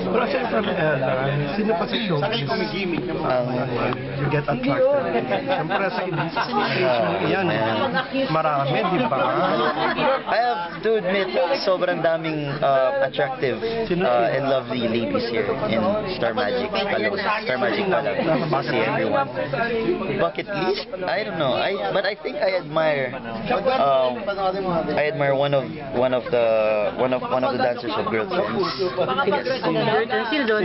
Pero aside from Ella, sino pa sa showbiz you get attracted? Siyempre sa yan, marami, di ba? I have to admit, sobrang daming attractive and lovely ladies here in Star Magic alone. Star Magic pala. See everyone. Bucket list? I don't know. But I think I admire one of the dancers of Girlfriends. Sino doon? Sino doon?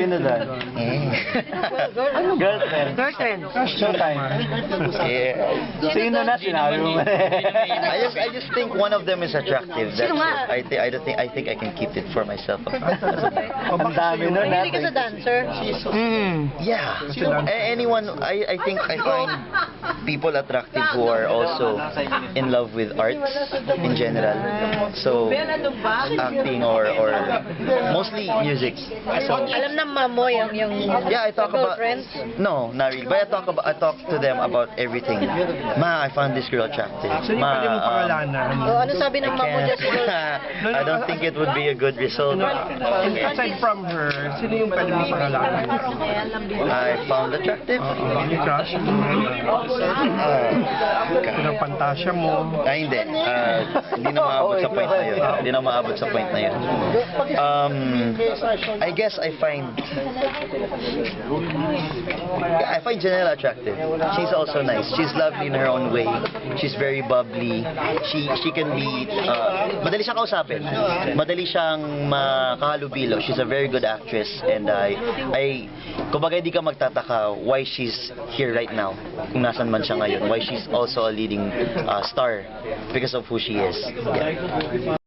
Girlfriend. Girlfriend. Showtime. Yeah. Sino na sinabi mo? I just think one of them is attractive. That's Sino nga? it. I think I can keep it for myself. Ang dami nun. Hindi ka sa dancer? Yeah. Anyone, I think I find people attractive who are also in love with arts in general. So, acting or mostly music. So, Alam ng mom mo yung yeah, I talk about... girlfriends? No, not really. But I talk to them about everything. Ma, I found this girl attractive. Sino yung pwede mong pangalanan? Ano sabi ng mom mo dyan? I don't think it would be a good result. Aside from her, sino yung pwede mong pangalanan? I found attractive. Yung crush? Pinapantasya mo? Hindi. Hindi na maabot sa point na yun. Hindi na maabot sa point na yun. I guess I find Janela attractive. She's also nice. She's lovely in her own way. She's very bubbly. She can be madali siyang kausapin. Madali siyang makahalubilo. She's a very good actress, and kumbaga hindi ka magtataka why she's here right now. Kung nasan man siya ngayon. Why she's also a leading star because of who she is. Yeah.